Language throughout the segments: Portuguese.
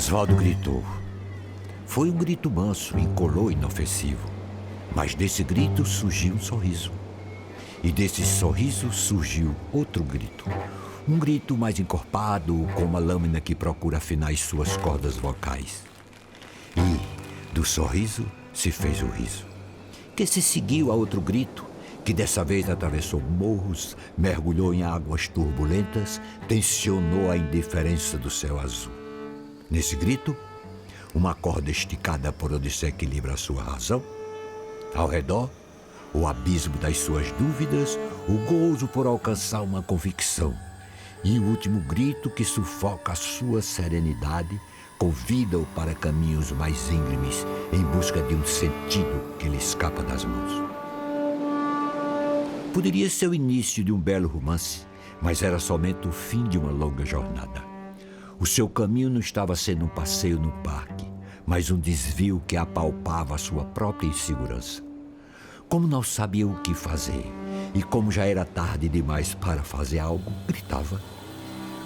Oswaldo gritou. Foi um grito manso, incolor e inofensivo. Mas desse grito surgiu um sorriso. E desse sorriso surgiu outro grito. Um grito mais encorpado, com uma lâmina que procura afinar as suas cordas vocais. E do sorriso se fez o riso, que se seguiu a outro grito, que dessa vez atravessou morros, mergulhou em águas turbulentas, tensionou a indiferença do céu azul. Nesse grito, uma corda esticada por onde se equilibra a sua razão. Ao redor, o abismo das suas dúvidas, o gozo por alcançar uma convicção. E o último grito que sufoca a sua serenidade, convida-o para caminhos mais íngremes, em busca de um sentido que lhe escapa das mãos. Poderia ser o início de um belo romance, mas era somente o fim de uma longa jornada. O seu caminho não estava sendo um passeio no parque, mas um desvio que apalpava a sua própria insegurança. Como não sabia o que fazer, e como já era tarde demais para fazer algo, gritava.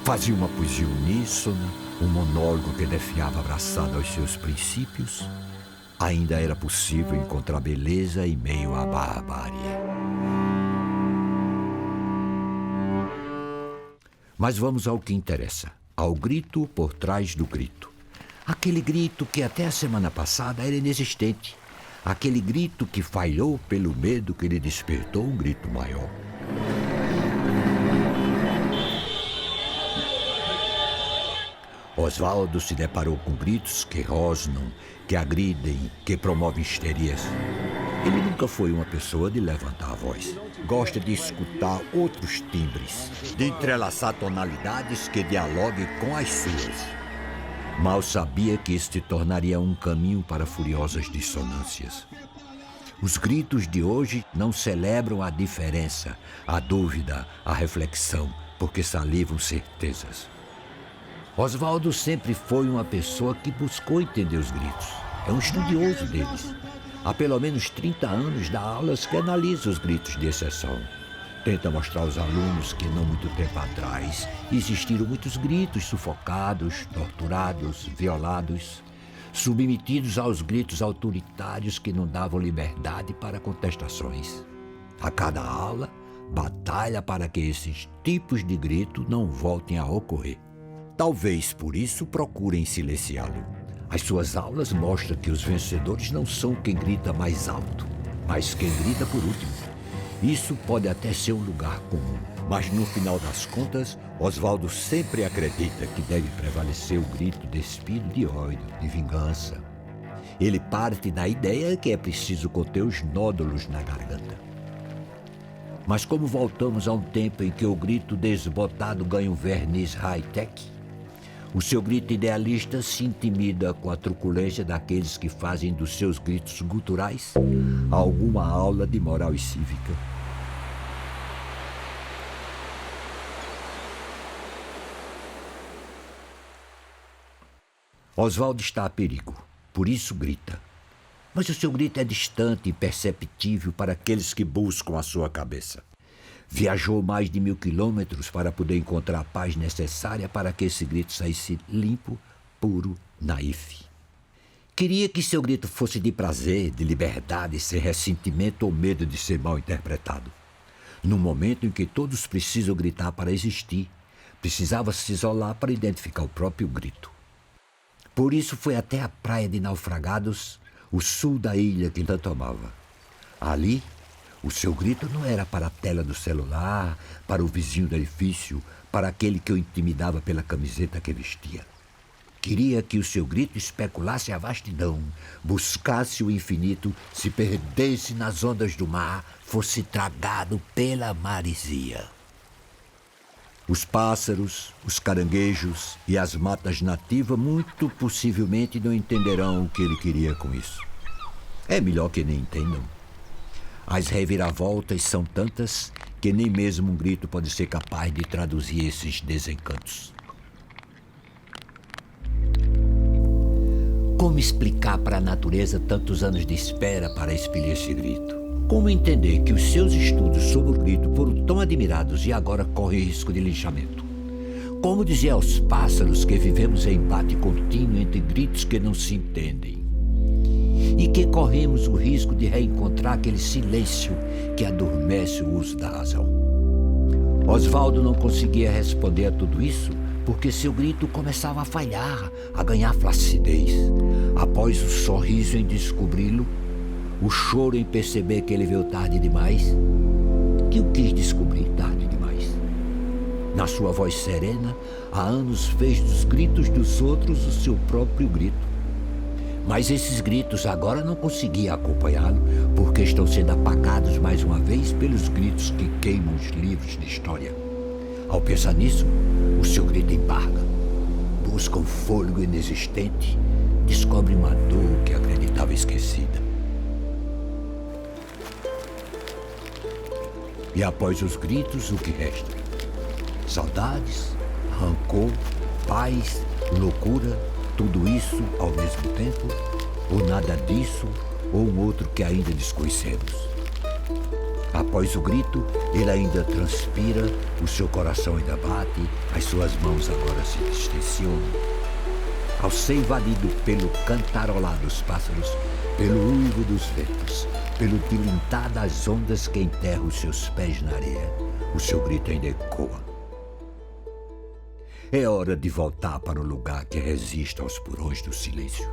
Fazia uma poesia uníssona, um monólogo que defiava abraçado aos seus princípios. Ainda era possível encontrar beleza em meio à barbárie. Mas vamos ao que interessa, ao grito por trás do grito. Aquele grito que até a semana passada era inexistente. Aquele grito que falhou pelo medo que lhe despertou um grito maior. Oswaldo se deparou com gritos que rosnam, que agridem, que promovem histerias. Ele nunca foi uma pessoa de levantar a voz. Gosta de escutar outros timbres, de entrelaçar tonalidades que dialoguem com as suas. Mal sabia que isso se tornaria um caminho para furiosas dissonâncias. Os gritos de hoje não celebram a diferença, a dúvida, a reflexão, porque salivam certezas. Oswaldo sempre foi uma pessoa que buscou entender os gritos. É um estudioso deles. Há pelo menos 30 anos dá aulas que analisam os gritos de exceção. Tenta mostrar aos alunos que não muito tempo atrás existiram muitos gritos sufocados, torturados, violados, submetidos aos gritos autoritários que não davam liberdade para contestações. A cada aula, batalha para que esses tipos de grito não voltem a ocorrer. Talvez por isso procurem silenciá-lo. As suas aulas mostram que os vencedores não são quem grita mais alto, mas quem grita por último. Isso pode até ser um lugar comum, mas no final das contas, Oswaldo sempre acredita que deve prevalecer o grito despido de ódio, de vingança. Ele parte da ideia que é preciso conter os nódulos na garganta. Mas como voltamos a um tempo em que o grito desbotado ganha um verniz high-tech, o seu grito idealista se intimida com a truculência daqueles que fazem dos seus gritos guturais alguma aula de moral e cívica. Oswaldo está a perigo, por isso grita. Mas o seu grito é distante e imperceptível para aqueles que buscam a sua cabeça. Viajou mais de 1000 quilômetros para poder encontrar a paz necessária para que esse grito saísse limpo, puro, naif. Queria que seu grito fosse de prazer, de liberdade, sem ressentimento ou medo de ser mal interpretado. No momento em que todos precisam gritar para existir, precisava se isolar para identificar o próprio grito. Por isso foi até a praia de Naufragados, o sul da ilha que tanto amava. Ali, o seu grito não era para a tela do celular, para o vizinho do edifício, para aquele que o intimidava pela camiseta que vestia. Queria que o seu grito especulasse a vastidão, buscasse o infinito, se perdesse nas ondas do mar, fosse tragado pela maresia. Os pássaros, os caranguejos e as matas nativas muito possivelmente não entenderão o que ele queria com isso. É melhor que nem entendam. As reviravoltas são tantas que nem mesmo um grito pode ser capaz de traduzir esses desencantos. Como explicar para a natureza tantos anos de espera para expelir esse grito? Como entender que os seus estudos sobre o grito foram tão admirados e agora correm risco de linchamento? como dizer aos pássaros que vivemos em embate contínuo entre gritos que não se entendem e que corremos o risco de reencontrar aquele silêncio que adormece o uso da razão. Oswaldo não conseguia responder a tudo isso porque seu grito começava a falhar, a ganhar flacidez. Após o sorriso em descobri-lo, o choro em perceber que ele veio tarde demais, que o quis descobrir tarde demais. Na sua voz serena, há anos fez dos gritos dos outros o seu próprio grito. Mas esses gritos agora não conseguia acompanhá-lo, porque estão sendo apagados mais uma vez pelos gritos que queimam os livros de história. Ao pensar nisso, o seu grito embarga. Busca um fôlego inexistente, descobre uma dor que acreditava esquecida. E após os gritos, o que resta? Saudades, rancor, paz, loucura, tudo isso ao mesmo tempo? Ou nada disso, ou um outro que ainda desconhecemos? Após o grito, ele ainda transpira, o seu coração ainda bate, as suas mãos agora se distensionam. Ao ser invadido pelo cantarolar dos pássaros, pelo uivo dos ventos, pelo tilintar das ondas que enterram os seus pés na areia, o seu grito ainda ecoa. É hora de voltar para o lugar que resiste aos porões do silêncio.